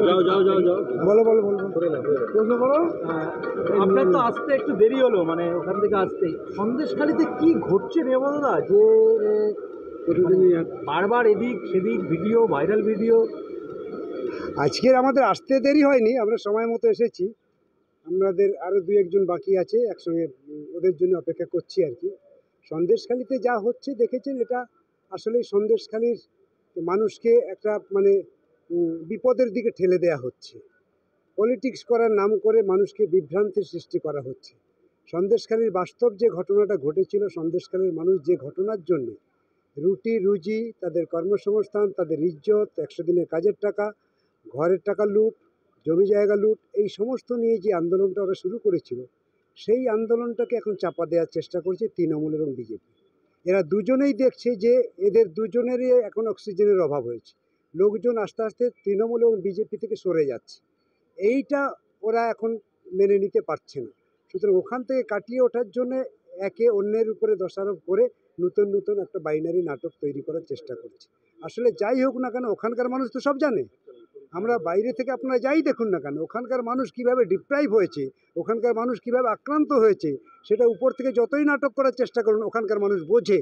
যাও যাও যাও যাও, বলো বলো বলো প্রশ্ন করো। আপনার তো আসতে একটু দেরি হলো, মানে ওখান থেকে আসতে। সন্দেশখালিতে কি ঘটছে রেবদা, যে বারবার এদিক সেদিক ভিডিও, ভাইরাল ভিডিও? আজকের আমাদের আসতে দেরি হয়নি, আমরা সময় মতো এসেছি। আমাদের আরও দুই একজন বাকি আছে, একসঙ্গে ওদের জন্য অপেক্ষা করছি আর কি। সন্দেশখালিতে যা হচ্ছে দেখেছেন, এটা আসলে সন্দেশখালির মানুষকে একটা মানে বিপদের দিকে ঠেলে দেয়া হচ্ছে। পলিটিক্স করার নাম করে মানুষকে বিভ্রান্তির সৃষ্টি করা হচ্ছে। সন্দেশখালির বাস্তব যে ঘটনাটা ঘটেছিল, সন্দেশখালির মানুষ যে ঘটনার জন্যে রুটি রুজি, তাদের কর্মসংস্থান, তাদের ইজ্জত, 100 দিনের কাজের টাকা, ঘরের টাকা লুট, জমি জায়গা লুট, এই সমস্ত নিয়ে যে আন্দোলনটা ওরা শুরু করেছিল, সেই আন্দোলনটাকে এখন চাপা দেওয়ার চেষ্টা করছে তৃণমূল এবং বিজেপি। এরা দুজনেই দেখছে যে এদের দুজনেরই এখন অক্সিজেনের অভাব হয়েছে। লোকজন আস্তে আস্তে তৃণমূল এবং বিজেপি থেকে সরে যাচ্ছে। এইটা ওরা এখন মেনে নিতে পারছে না। সুতরাং ওখান থেকে কাটিয়ে ওঠার জন্য একে অন্যের উপরে দোষারোপ করে নতুন নতুন একটা বাইনারি নাটক তৈরি করার চেষ্টা করছে। আসলে যাই হোক না কেন, ওখানকার মানুষ তো সব জানে। আমরা বাইরে থেকে আপনারা যাই দেখুন না কেন, ওখানকার মানুষ কিভাবে ডিপ্রাইভ হয়েছে, ওখানকার মানুষ কিভাবে আক্রান্ত হয়েছে, সেটা উপর থেকে যতই নাটক করার চেষ্টা করুন ওখানকার মানুষ বোঝে।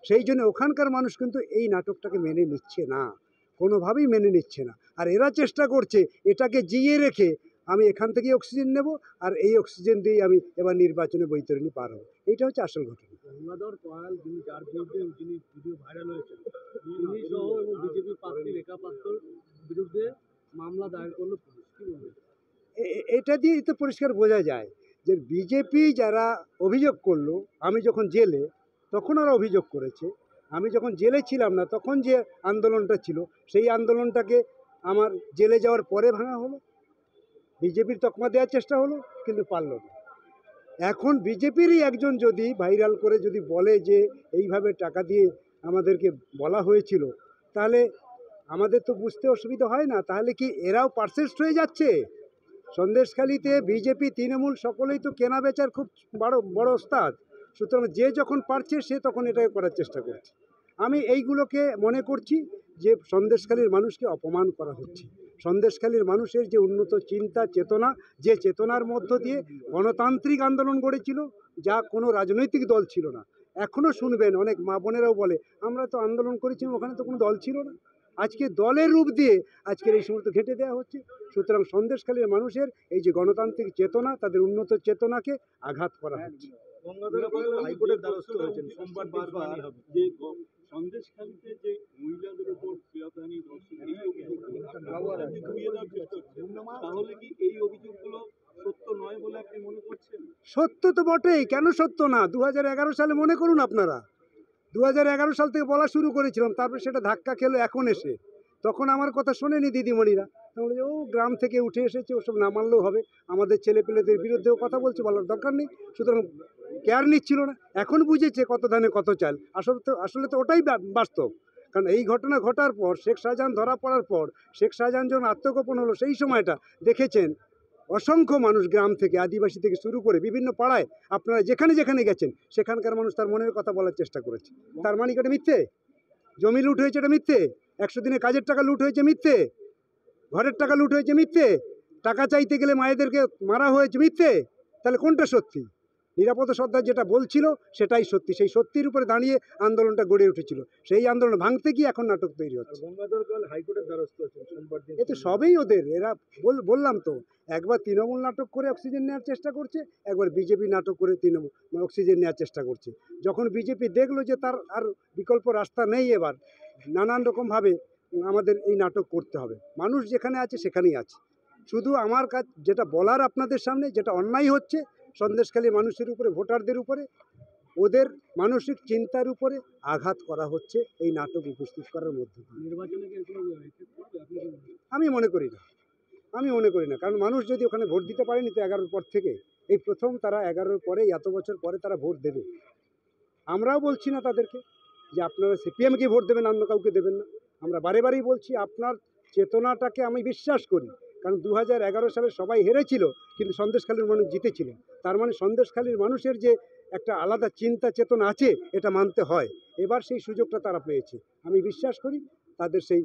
সেই জন্য ওখানকার মানুষ কিন্তু এই নাটকটাকে মেনে নিচ্ছে না, কোনোভাবেই মেনে নিচ্ছে না। আর এরা চেষ্টা করছে এটাকে জিইয়ে রেখে আমি এখান থেকেই অক্সিজেন নেব, আর এই অক্সিজেন দিয়েই আমি এবার নির্বাচনে বৈতরণী পার হব। এইটা হচ্ছে আসল ঘটনা। গঙ্গাধর কয়াল, যিনি যার বিরুদ্ধে যিনি ভিডিও ভাইরাল হয়েছে, তিনি সহ এবং বিজেপি প্রার্থী রেখা পাত্রর বিরুদ্ধে মামলা দায়ের করলো পুলিশ। কি বলবেন? এটা দিয়েই তো পরিষ্কার বোঝা যায় যে বিজেপি যারা অভিযোগ করলো, আমি যখন জেলে তখন ওরা অভিযোগ করেছে। আমি যখন জেলে ছিলাম না তখন যে আন্দোলনটা ছিল, সেই আন্দোলনটাকে আমার জেলে যাওয়ার পরে ভাঙা হলো, বিজেপির তকমা দেওয়ার চেষ্টা হলো, কিন্তু পারল না। এখন বিজেপিরই একজন যদি ভাইরাল করে যদি বলে যে এইভাবে টাকা দিয়ে আমাদেরকে বলা হয়েছিল, তাহলে আমাদের তো বুঝতে অসুবিধা হয় না, তাহলে কি এরাও পারসেস্ট হয়ে যাচ্ছে? সন্দেশখালিতে বিজেপি তৃণমূল সকলেই তো কেনা বেচার খুব বড় বড় ওস্তাদ। সুতরাং যে যখন পারছে সে তখন এটাকে করার চেষ্টা করছে। আমি এইগুলোকে মনে করছি যে সন্দেশখালির মানুষকে অপমান করা হচ্ছে। সন্দেশখালির মানুষের যে উন্নত চিন্তা চেতনা, যে চেতনার মধ্য দিয়ে গণতান্ত্রিক আন্দোলন গড়েছিল, যা কোনো রাজনৈতিক দল ছিল না। এখনও শুনবেন অনেক মা বোনেরাও বলে আমরা তো আন্দোলন করেছিলাম, ওখানে তো কোনো দল ছিল না। আজকে দলের রূপ দিয়ে আজকের এই সমস্ত ঘেঁটে দেওয়া হচ্ছে। সুতরাং সন্দেশখালীর মানুষের এই যে গণতান্ত্রিক চেতনা, তাদের উন্নত চেতনাকে আঘাত করা হচ্ছে। হাইকোর্টের দ্বারস্থ হয়েছেন, সোমবার শুনানি হবে। যে সন্দেশখালীতে যে মহিলাদের উপর প্রিয়তাহানি ধর্ষণ, এই অভিযোগগুলো ঘুরিয়ে দেওয়ার চেষ্টা হচ্ছে, তাহলে কি এই অভিযোগগুলো সত্য নয় বলে আপনি মনে করছেন? সত্য তো বটেই, কেন সত্য না? 2011 সালে মনে করুন আপনারা, 2011 সাল থেকে বলা শুরু করেছিলাম, তারপর সেটা ধাক্কা খেলো এখন এসে। তখন আমার কথা শোনেনি দিদিমণিরা, তাহলে ও গ্রাম থেকে উঠে এসেছে, ওসব না মানলেও হবে, আমাদের ছেলেপেলেদের বিরুদ্ধেও কথা বলছে, বলার দরকার নেই। সুতরাং কেয়ার নিচ্ছিল না। এখন বুঝেছে কত ধানে কত চাল। আসলে তো ওটাই বাস্তব। কারণ এই ঘটনা ঘটার পর, শেখ শাহজাহান ধরা পড়ার পর, শেখ শাহজাহান যখন আত্মগোপন হলো, সেই সময়টা দেখেছেন অসংখ্য মানুষ গ্রাম থেকে, আদিবাসী থেকে শুরু করে বিভিন্ন পাড়ায় আপনারা যেখানে যেখানে গেছেন, সেখানকার মানুষ তার মনের কথা বলার চেষ্টা করেছে। তার মানে এটা মিথ্যে? জমি লুট হয়েছে এটা মিথ্যে? 100 দিনের কাজের টাকা লুট হয়েছে মিথ্যে? ঘরের টাকা লুট হয়েছে মিথ্যে? টাকা চাইতে গেলে মায়েদেরকে মারা হয়েছে মিথ্যে? তাহলে কোনটা সত্যি? নিরাপদ সর্দার যেটা বলছিল সেটাই সত্যি। সেই সত্যির উপরে দাঁড়িয়ে আন্দোলনটা গড়ে উঠেছিল। সেই আন্দোলন ভাঙতে গিয়ে এখন নাটক তৈরি হচ্ছে। গঙ্গাধর কয়াল হাইকোর্টের দ্বারস্থ হয়েছেন সোমবার দিন। এ তো সবই ওদের। এরা বললাম তো, একবার তৃণমূল নাটক করে অক্সিজেন নেওয়ার চেষ্টা করছে, একবার বিজেপি নাটক করে তৃণমূল অক্সিজেন নেওয়ার চেষ্টা করছে। যখন বিজেপি দেখলো যে তার আর বিকল্প রাস্তা নেই, এবার নানান রকমভাবে আমাদের এই নাটক করতে হবে। মানুষ যেখানে আছে সেখানেই আছে। শুধু আমার কাজ যেটা বলার আপনাদের সামনে, যেটা অন্যায় হচ্ছে সন্দেশখালী মানুষের উপরে, ভোটারদের উপরে, ওদের মানসিক চিন্তার উপরে আঘাত করা হচ্ছে এই নাটক উপস্থিত করার মধ্যে দিয়ে। নির্বাচনে আমি মনে করি না, কারণ মানুষ যদি ওখানে ভোট দিতে পারেনি তো 11-র পর থেকে, এই প্রথম তারা 11-র পরে, এত বছর পরে তারা ভোট দেবে। আমরাও বলছি না তাদেরকে যে আপনারা সিপিএমকে ভোট দেবেন, অন্য কাউকে দেবেন না। আমরা বারে বারেই বলছি আপনার চেতনাটাকে আমি বিশ্বাস করি, কারণ 2011 সালে সবাই হেরেছিল কিন্তু সন্দেশখালীর মানুষ জিতেছিল। তার মানে সন্দেশখালীর মানুষের যে একটা আলাদা চিন্তা চেতনা আছে, এটা মানতে হয়। এবার সেই সুযোগটা তারা পেয়েছে। আমি বিশ্বাস করি তাদের সেই